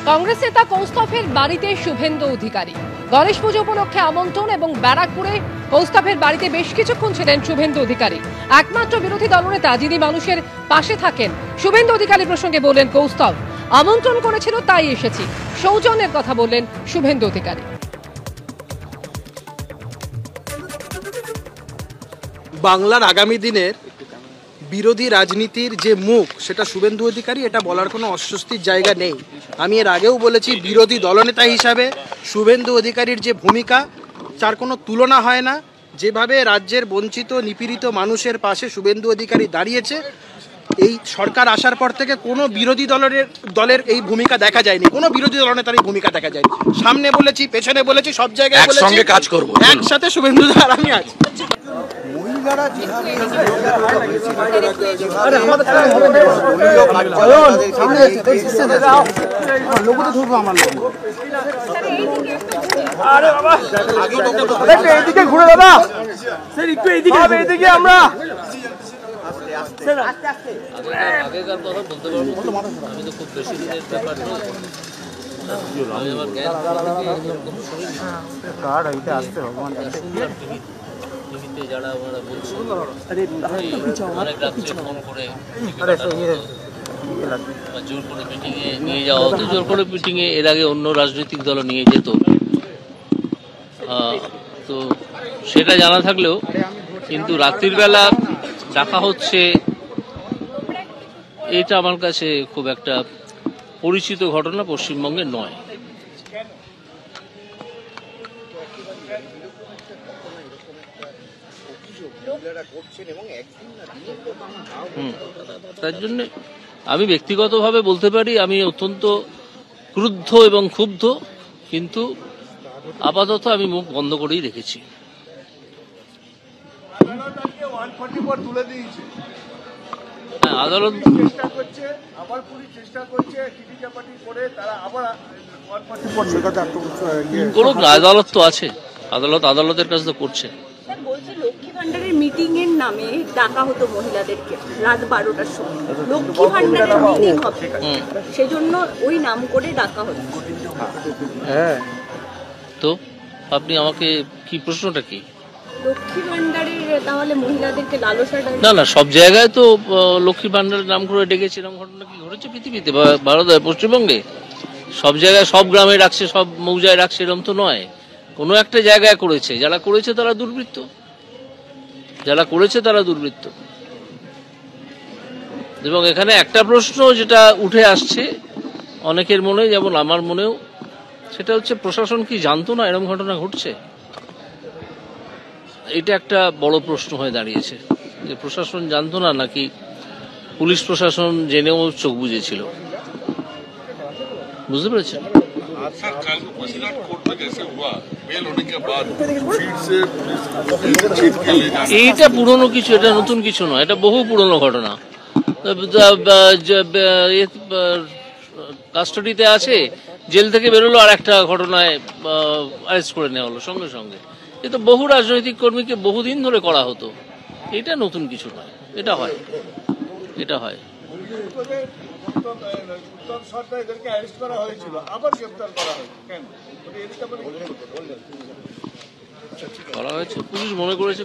কংগ্রেস নেতা কৌস্তভের বাড়িতে শুভেন্দু অধিকারী। গণেশ পুজো উপলক্ষে আমন্ত্রণ এবং ব্যারাকপুরে কৌস্তভের বাড়িতে বেশ কিছুক্ষণ ছিলেন শুভেন্দু অধিকারী। একমাত্র বিরোধী দলনেতা যিনি মানুষের পাশে থাকেন শুভেন্দু অধিকারী প্রসঙ্গে বললেন কৌস্তভ, আমন্ত্রণ করেছিল তাই এসেছি। সৌজন্যের কথা বললেন শুভেন্দু অধিকারী। বাংলার আগামী দিনের বিরোধী রাজনীতির যে মুখ সেটা শুভেন্দু অধিকারী, এটা বলার কোনো অস্বস্তির জায়গা নেই। আমি এর আগেও বলেছি, বিরোধী দলনেতা হিসাবে শুভেন্দু অধিকারীর যে ভূমিকা তার কোনো তুলনা হয় না। যেভাবে রাজ্যের বঞ্চিত নিপীড়িত মানুষের পাশে শুভেন্দু অধিকারী দাঁড়িয়েছে, এই সরকার আসার পর থেকে কোনো বিরোধী দলের এই ভূমিকা দেখা যায়নি, কোনো বিরোধী দলনেতার এই ভূমিকা দেখা যায়নি। সামনে বলেছি, পেছনে বলেছি, সব জায়গায় বলেছি একসঙ্গে কাজ করব, একসাথে শুভেন্দু আর আমি আছি। মহিলারা যেভাবে ঘুরে দাদা স্যার, একটু এইদিকে আমরা আগেকার কথা বলতে পারবো, আমি তো খুব বেশি দিনের ব্যাপার নয়। টিভিতে যারা ওনারা বলছেন অনেক রাত্রে ফোন করে জোর করে মিটিংয়ে নিয়ে যাওয়া হতো। জোর করে মিটিংয়ে এর আগে অন্য রাজনৈতিক দল নিয়ে যেত, তো সেটা জানা থাকলেও কিন্তু রাত্রির বেলা ডাকা হচ্ছে এটা আমার কাছে খুব একটা পরিচিত ঘটনা পশ্চিমবঙ্গে নয়। তার জন্য আমি ব্যক্তিগতভাবে বলতে পারি আমি অত্যন্ত ক্রুদ্ধ এবং ক্ষুব্ধ, কিন্তু আপাতত আমি মুখ বন্ধ করেই রেখেছি। আদালত আদালত তো আছে, আদালতের কাজ তো করছে। লক্ষ্মী ভান্ডারের মিটিং এর নামে ডাকা হতো মহিলাদেরকে রাত 12টার সময়। লক্ষ্মী ভান্ডারের মিটিং হবে, সেজন্য ওই নাম করে ডাকা হতো। হ্যাঁ, তো আপনি আমাকে কি প্রশ্নটা কি? লক্ষ্মী ভান্ডারের তাহলে মহিলাদেরকে লালসা? না, সব জায়গায় তো লক্ষ্মী ভান্ডারের নাম করে ডেকেছে, এরকম ঘটনা কি ঘটেছে পৃথিবীতে? ভারতে, পশ্চিমবঙ্গে সব জায়গায় সব গ্রামে রাখছে, সব মৌজায় রাখছে, এরকম তো নয়। কোনো একটা জায়গায় করেছে, যারা করেছে তারা দুর্বৃত্ত, যারা করেছে তারা দুর্বৃত্ত। এবং এখানে একটা প্রশ্ন যেটা উঠে আসছে অনেকের মনে, যেমন আমার মনেও, সেটা হচ্ছে প্রশাসন কি জানতো না এরকম ঘটনা ঘটছে? এটা একটা বড় প্রশ্ন হয়ে দাঁড়িয়েছে, যে প্রশাসন জানতো না নাকি পুলিশ প্রশাসন জেনেও চোখ বুজেছিল। বুঝতে পেরেছেন? এইটা পুরনো কিছু, এটা নতুন কিছু নয়, এটা বহু পুরনো ঘটনা। কাস্টাডিতে আছে, জেল থেকে বেরোলো, আর একটা ঘটনায় অ্যারেস্ট করে নেওয়া হলো সঙ্গে সঙ্গে। এ তো বহু রাজনৈতিক কর্মীকে বহুদিন ধরে করা হতো, এটা নতুন কিছু নয়, এটা হয়, এটা হয়। করা হয়েছে, পুলিশ মনে করেছে।